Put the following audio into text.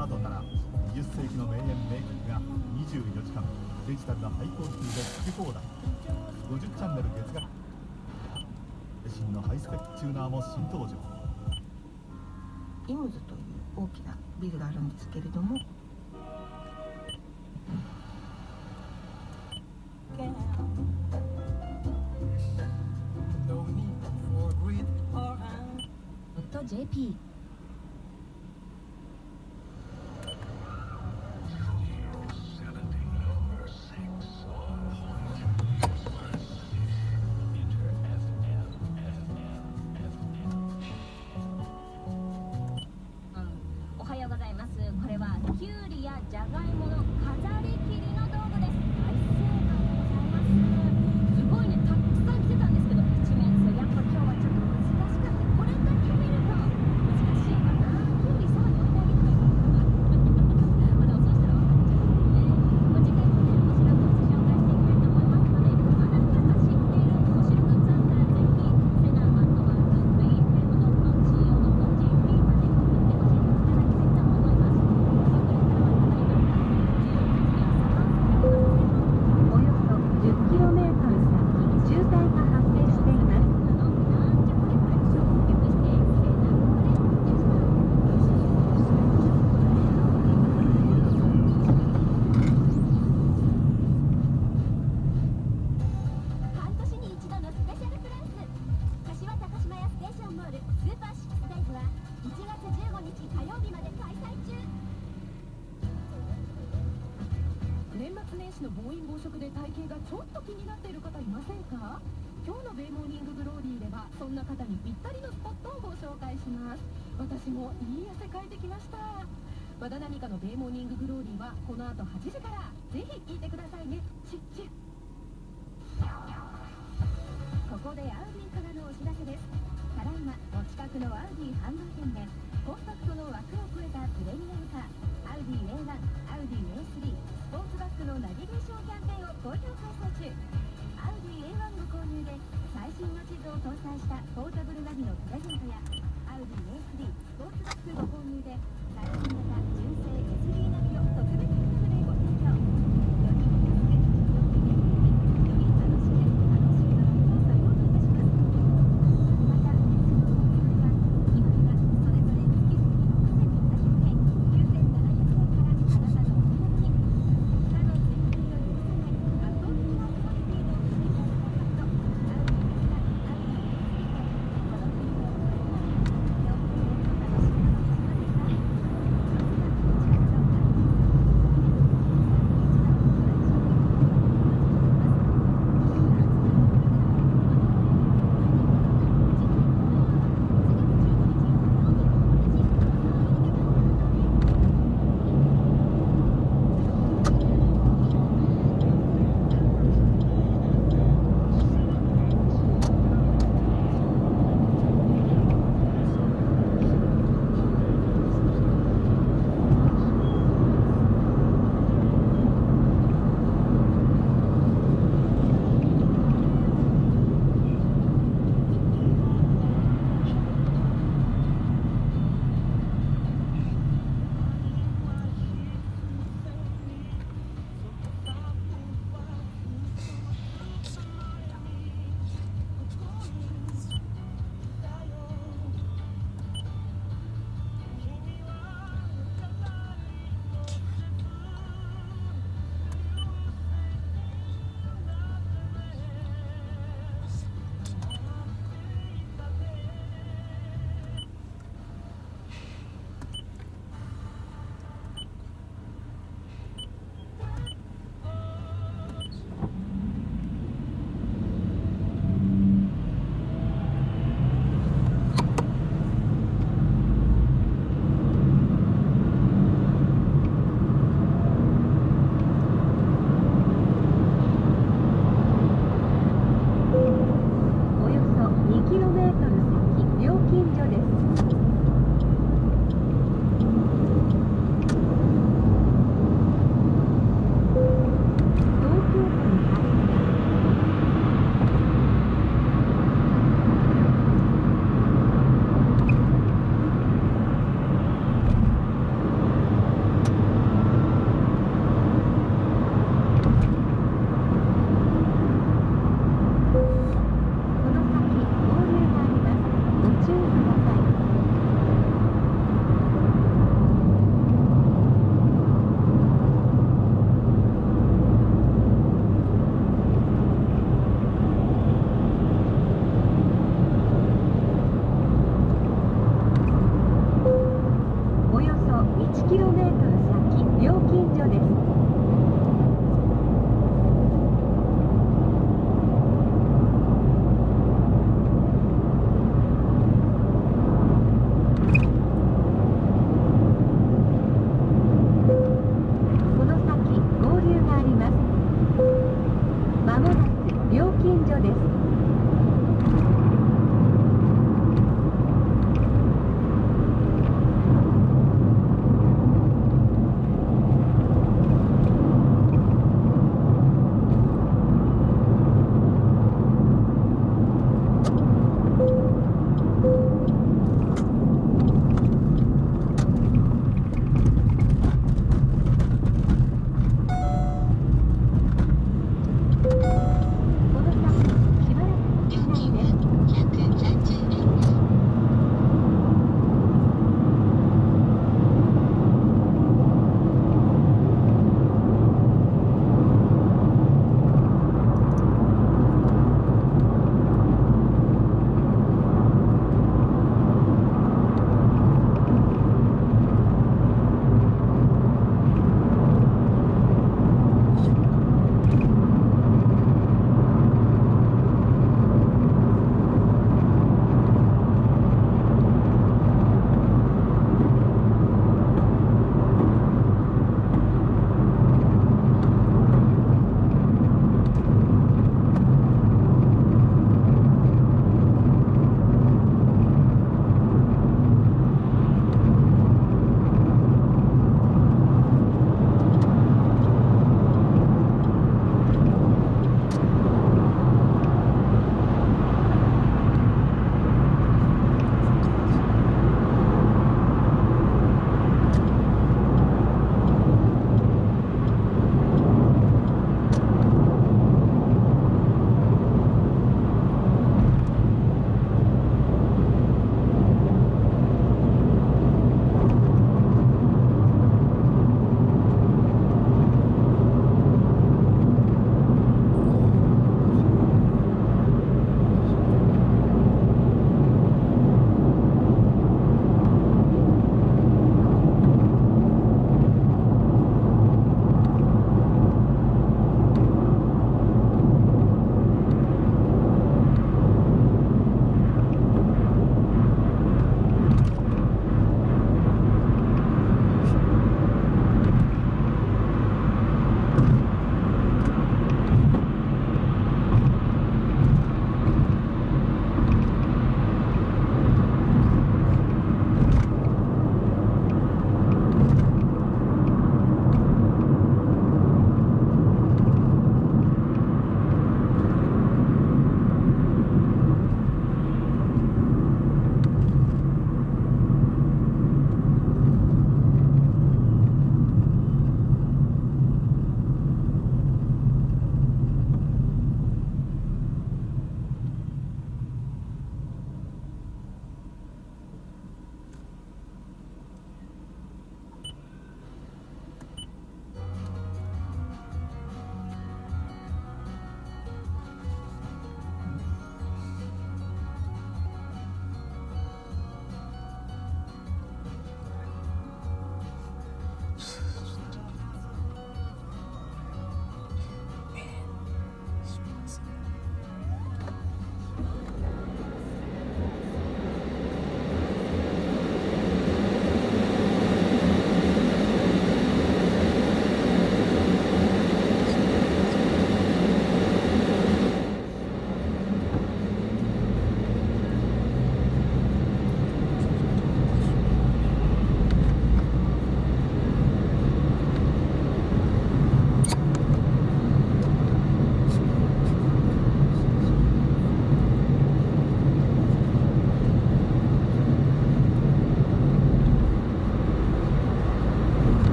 タートから20世紀の名演名曲が24時間デジタルなハイクオリティで聴き放題。50チャンネル月額最新のハイスペックチューナーも新登場。イムズという大きなビルがあるんですけれども、.jpおはようございます。これはキュウリやジャガイモの飾り切りの道具です。大正解でございます。すごいね、たくさん来てたんですけど、一面数やっぱ今日はちょっと難しかった。これだけ見ると難しいかな。キュウリそばに置いてあげてもいいかな。まだそうしたら分かっちゃうね。次回もね、面白いグッズ紹介していきたいと思いますので、まだ皆さん知っている面白いグッズあったらぜひセナアットマークメインフェムドット CO.jp まで送って教えていただきたいと思います。およそ 10km 先、渋滞が発生しています。半年に一度のスペシャルフランス、柏高島屋ステーションモールスーパーシックスダイズは1月15日火曜日まで開催中。年末年始の暴飲暴食で体型がちょっと気になっている方いませんか？今日のベイモーニンググローリーではそんな方にぴったりのスポットをご紹介します。私もいい汗かいてきました。和田奈美香のベイモーニンググローリーはこの後8時からぜひ聞いてくださいね。チッチッ。ここでアウディからのお知らせです。ただいまお近くのアウディ販売店でコンパク